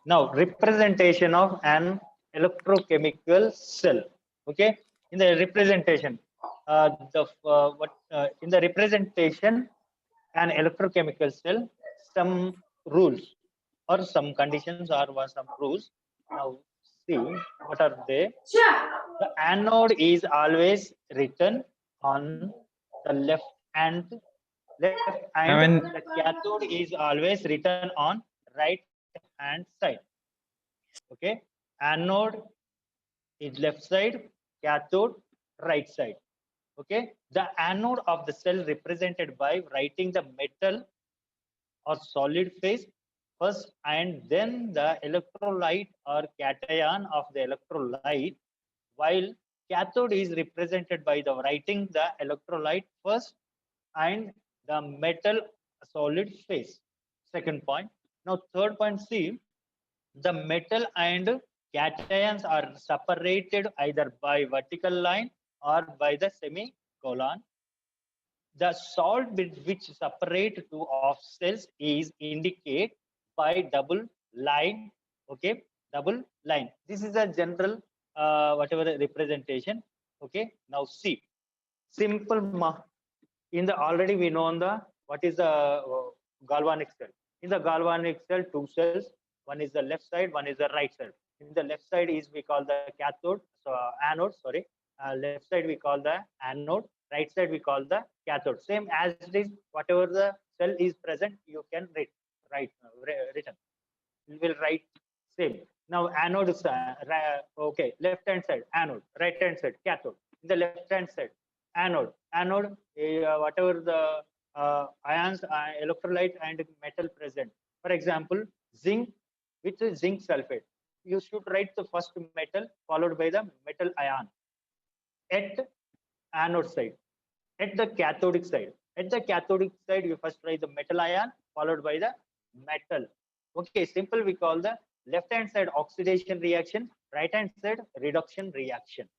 Now, representation of an electrochemical cell. Okay, in the representation, in the representation, an electrochemical cell, some rules or some conditions or some rules. Now, see what are they? The anode is always written on the left and the cathode is always written on right hand side. Okay, anode is left side, cathode right side. Okay, the anode of the cell represented by writing the metal or solid phase first, and then the electrolyte or cation of the electrolyte, while cathode is represented by the writing the electrolyte first and the metal solid phase. Second point. Now third point, see, the metal and cations are separated either by vertical line or by the semicolon. The salt which separate two of cells is indicated by double line. Okay, double line. This is a general whatever the representation. Okay, now see, simple in the already we know on the what is the galvanic cell. In the galvanic cell, two cells. One is the left side, one is the right side. In the left side is we call the cathode, so anode. Sorry, left side we call the anode. Right side we call the cathode. Same as it is. Whatever the cell is present, you can written. You will write same. Now anode is okay. Left hand side anode. Right hand side cathode. In the left hand side anode. Anode whatever the ions, electrolyte and metal present. For example, zinc with zinc sulfate. You should write the first metal followed by the metal ion at anode side. At the cathodic side. At the cathodic side, you first write the metal ion followed by the metal. Okay, simple. We call the left hand side oxidation reaction, right hand side reduction reaction.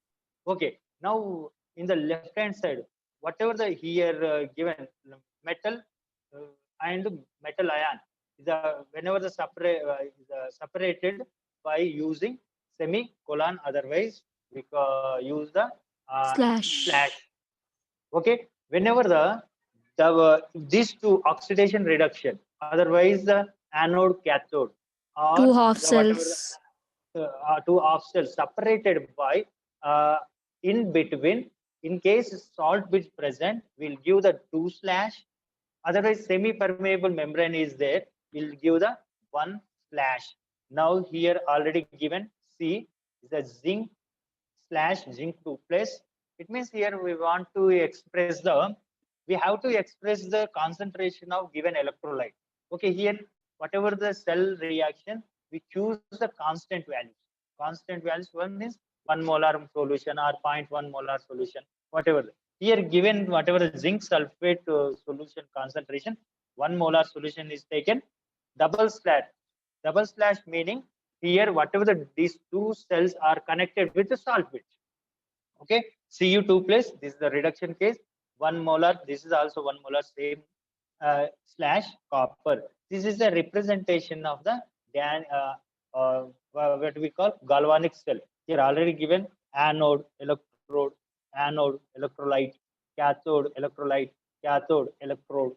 Okay, now in the left hand side, whatever the here given metal and metal ion, whenever the separated by using semicolon, otherwise we use the slash. Okay, whenever these two oxidation reduction, otherwise the anode cathode or two half whatever cells. two half cells separated by in between. In case salt is present, we'll give the 2 slash. Otherwise, semi-permeable membrane is there, we'll give the 1 slash. Now here already given C is the zinc slash zinc 2 plus. It means here we want to express we have to express the concentration of given electrolyte. Okay, here whatever the cell reaction, we choose the constant values. Constant values, one is 1 molar solution or 0.1 molar solution, whatever. Here given whatever the zinc sulfate solution concentration, 1 molar solution is taken, double slash. Double slash meaning here whatever these two cells are connected with the salvage. Okay, Cu2 plus, this is the reduction case, 1 molar, this is also 1 molar, same slash copper. This is the representation of the what we call galvanic cell. Here already given anode, electrode, anode, electrolyte, cathode, electrolyte, cathode, electrode.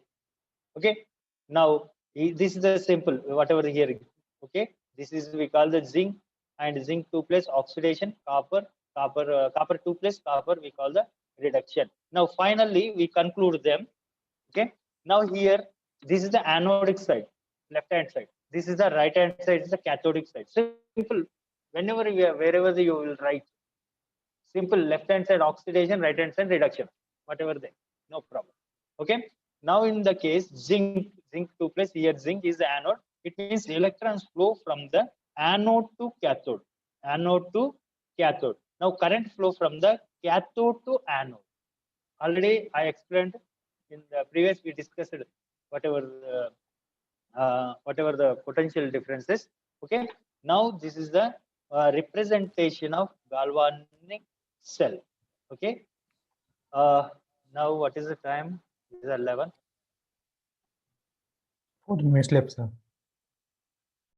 Okay, now this is the simple whatever here. Okay, this is we call the zinc and zinc 2 plus oxidation, copper 2 plus copper we call the reduction. Now finally we conclude them. Okay, now here this is the anodic side, left hand side. This is the right hand side, is the cathodic side. Simple. Whenever wherever you will write simple, left hand side oxidation, right hand side reduction, whatever they, no problem. Okay, now in the case zinc 2 plus, here zinc is the anode. It means electrons flow from the anode to cathode. Anode to cathode. Now current flow from the cathode to anode. Already I explained in the previous, we discussed whatever the potential differences. Okay, now this is the representation of galvanic cell. Okay, now what is the time? It is 11. 4 minutes left, sir.